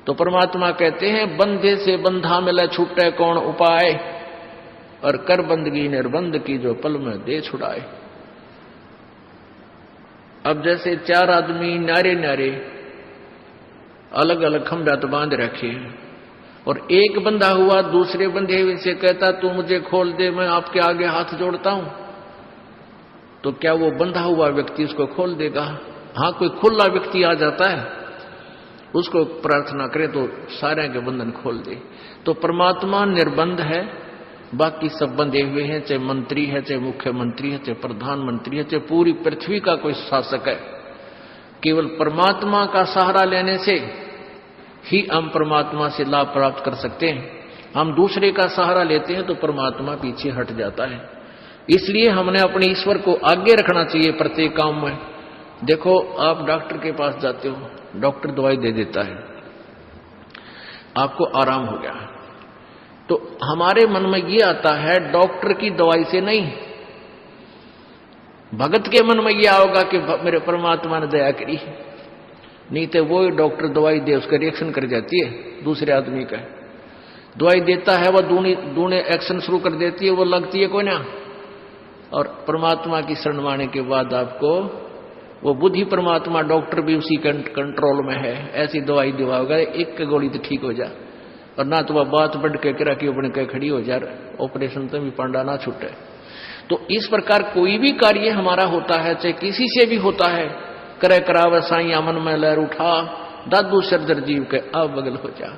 तो परमात्मा कहते हैं बंधे से बंधा मिले छूटे कौन उपाय, और कर बंदगी निर्बंध की जो पल में दे छुड़ाए। अब जैसे चार आदमी न्यारे न्यारे अलग अलग खंभे बांध रखे और एक बंधा हुआ दूसरे बंधे हुए से कहता तू मुझे खोल दे, मैं आपके आगे हाथ जोड़ता हूं, तो क्या वो बंधा हुआ व्यक्ति उसको खोल देगा? हाँ, कोई खुला व्यक्ति आ जाता है, उसको प्रार्थना करे तो सारे के बंधन खोल दे। तो परमात्मा निर्बंध है, बाकी सब बंधे हुए हैं, चाहे मंत्री है, चाहे मुख्यमंत्री है, चाहे प्रधानमंत्री है, चाहे पूरी पृथ्वी का कोई शासक है। केवल परमात्मा का सहारा लेने से ही हम परमात्मा से लाभ प्राप्त कर सकते हैं। हम दूसरे का सहारा लेते हैं तो परमात्मा पीछे हट जाता है। इसलिए हमने अपने ईश्वर को आगे रखना चाहिए प्रत्येक काम में। देखो, आप डॉक्टर के पास जाते हो, डॉक्टर दवाई दे देता है, आपको आराम हो गया, तो हमारे मन में ये आता है डॉक्टर की दवाई से नहीं, भगत के मन में यह आओगा कि मेरे परमात्मा ने दया करी। नहीं तो वो डॉक्टर दवाई दे, उसका रिएक्शन कर जाती है दूसरे आदमी का। दवाई देता है वह दूने एक्शन शुरू कर देती है, वो लगती है कोई ना। और परमात्मा की शरण माने के बाद आपको वो बुद्धि परमात्मा डॉक्टर भी उसी कंट्रोल में है, ऐसी दवाई दिवाओगा एक गोली तो ठीक हो जा, और ना तो वह बात बढ़ के करा कि अपने कह खड़ी हो जा, ऑपरेशन तो भी पांडा ना छूटे। तो इस प्रकार कोई भी कार्य हमारा होता है, चाहे किसी से भी होता है, करे करावे साइया मन में लहर उठा, दादू सरदर जीव के अब बगल हो जा।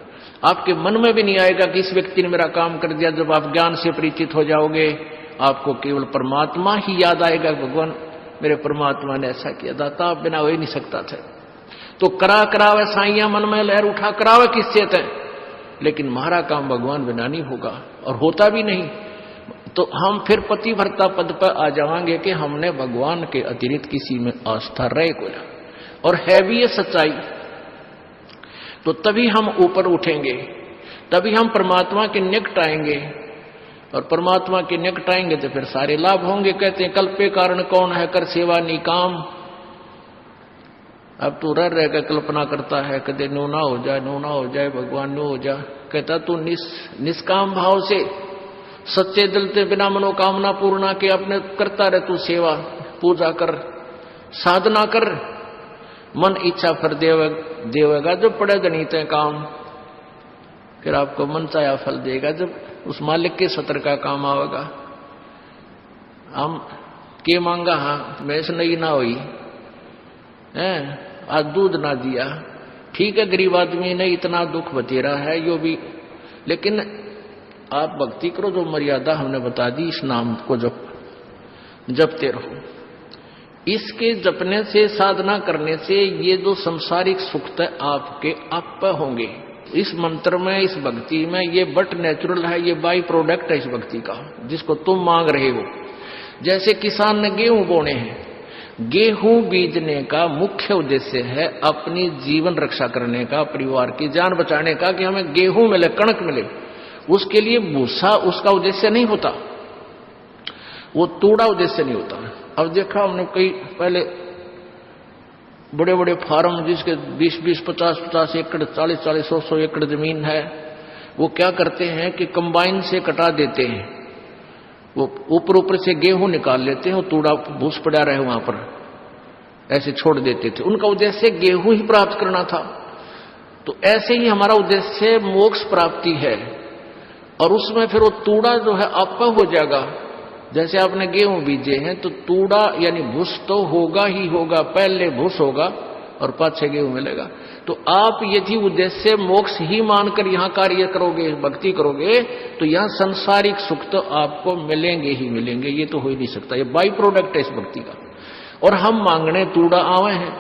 आपके मन में भी नहीं आएगा कि इस व्यक्ति ने मेरा काम कर दिया। जब आप ज्ञान से परिचित हो जाओगे, आपको केवल परमात्मा ही याद आएगा, भगवान मेरे परमात्मा ने ऐसा किया, दाता बिना हो ही नहीं सकता था। तो करावे साइया मन में लहर उठा, करावे किससे थे, लेकिन हमारा काम भगवान बिना नहीं होगा और होता भी नहीं। तो हम फिर पतिव्रता पद पर आ जाएंगे कि हमने भगवान के अतिरिक्त किसी में आस्था रहे को ना, और है भी ये सच्चाई। तो तभी हम ऊपर उठेंगे, तभी हम परमात्मा के निकट आएंगे, और परमात्मा के निकट आएंगे तो फिर सारे लाभ होंगे। कहते हैं कल्पे कारण कौन है, कर सेवा निकाम। अब तू रह कर कल्पना करता है, कदे नो ना हो जाए, नो ना हो जाए, भगवान नो हो जाए। कहता तू निष्काम भाव से सच्चे दिल से बिना मनोकामना पूर्णा के अपने करता रहे, तू सेवा पूजा कर, साधना कर, मन इच्छा फल देवेगा। जब पड़े गणित काम, फिर आपको मन चाया फल देगा, जब उस मालिक के सत्र का काम आवेगा। हम के मांगा, हाँ मैस नहीं ना हुई है, आज दूध ना दिया, ठीक है गरीब आदमी ने इतना दुख बतेरा है यो भी, लेकिन आप भक्ति करो, जो मर्यादा हमने बता दी, इस नाम को जपते रहो। इसके जपने से, साधना करने से ये जो संसारिक सुख है आपके आप होंगे। इस मंत्र में, इस भक्ति में, ये बट नेचुरल है, ये बाई प्रोडक्ट है इस भक्ति का, जिसको तुम मांग रहे हो। जैसे किसान ने गेहूं बोने हैं, गेहूं बीजने का मुख्य उद्देश्य है अपनी जीवन रक्षा करने का, परिवार की जान बचाने का, कि हमें गेहूं मिले, कणक मिले। उसके लिए भूसा उसका उद्देश्य नहीं होता, वो तूड़ा उद्देश्य नहीं होता। अब देखा हमने कई पहले बड़े बड़े फार्म जिसके 20-20, 50-50 एकड़, 40-40, 100-100 एकड़ जमीन है, वो क्या करते हैं कि कंबाइन से कटा देते हैं, वो ऊपर से गेहूं निकाल लेते हैं, वो तूड़ा भूस पड़ा रहे वहां पर, ऐसे छोड़ देते थे। उनका उद्देश्य गेहूं ही प्राप्त करना था। तो ऐसे ही हमारा उद्देश्य मोक्ष प्राप्ति है, और उसमें फिर वो तूड़ा जो है आपका हो जाएगा। जैसे आपने गेहूं बीजे हैं तो तूड़ा यानी भूस तो होगा ही होगा, पहले भूस होगा और पाछे गेहूं मिलेगा। तो आप यदि उद्देश्य मोक्ष ही मानकर यहाँ कार्य करोगे, भक्ति करोगे, तो यहाँ सांसारिक सुख तो आपको मिलेंगे ही मिलेंगे, ये तो हो ही नहीं सकता। ये बाई प्रोडक्ट है इस भक्ति का। और हम मांगने तूड़ा आवे हैं,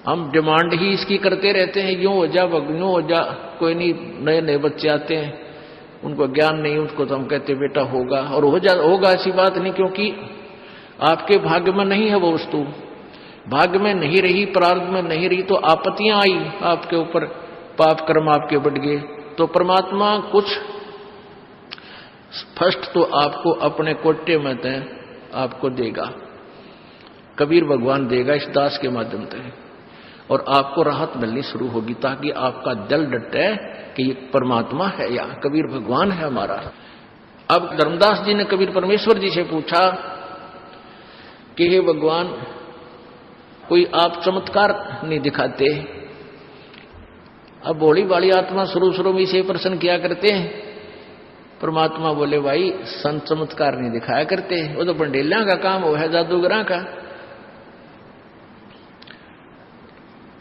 हम डिमांड ही इसकी करते रहते हैं, यूं हो जा यूं हो जा। कोई नहीं, नए नए बच्चे आते हैं, उनको ज्ञान नहीं, उसको तो हम कहते बेटा होगा, और होगा ऐसी बात नहीं, क्योंकि आपके भाग्य में नहीं है वो वस्तु। भाग्य में नहीं रही, प्रारब्ध में नहीं रही, तो आपत्तियां आई आपके ऊपर, पाप कर्म आपके बढ़ गए, तो परमात्मा कुछ फर्स्ट तो आपको अपने कोटे में तय आपको देगा, कबीर भगवान देगा इस दास के माध्यम से। और आपको राहत मिलनी शुरू होगी, ताकि आपका दिल डटे कि ये परमात्मा है या कबीर भगवान है हमारा। अब धर्मदास जी ने कबीर परमेश्वर जी से पूछा कि हे भगवान, कोई आप चमत्कार नहीं दिखाते? अब भोली वाली आत्मा शुरू में इसे प्रश्न किया करते हैं। परमात्मा बोले, भाई संत चमत्कार नहीं दिखाया करते, वो तो बंडेलिया का काम वो है, जादूगरा का।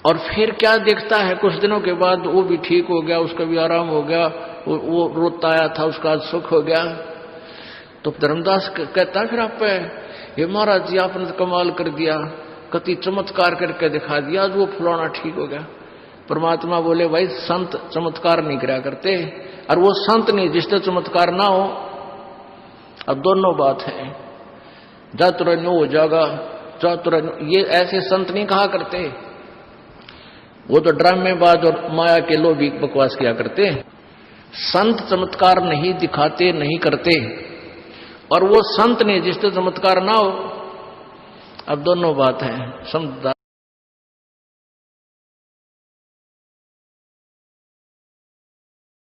और फिर क्या देखता है, कुछ दिनों के बाद वो भी ठीक हो गया, उसका भी आराम हो गया, वो रोता आया था, उसका आज सुख हो गया। तो धर्मदास कहता फिर आप, ये महाराज जी आपने तो कमाल कर दिया, कति चमत्कार करके दिखा दिया, आज वो फुलाना ठीक हो गया। परमात्मा बोले, भाई संत चमत्कार नहीं करा करते, और वो संत नहीं जिससे चमत्कार ना हो। अब दोनों बात है, जातुरन्यो हो जाएगा, जातुरन्यो, ये ऐसे संत नहीं कहा करते, वो तो ड्रामेबाज और माया के लोग भी बकवास किया करते। संत चमत्कार नहीं दिखाते, नहीं करते, और वो संत नहीं जिससे चमत्कार ना हो। अब दोनों बात है, समझदार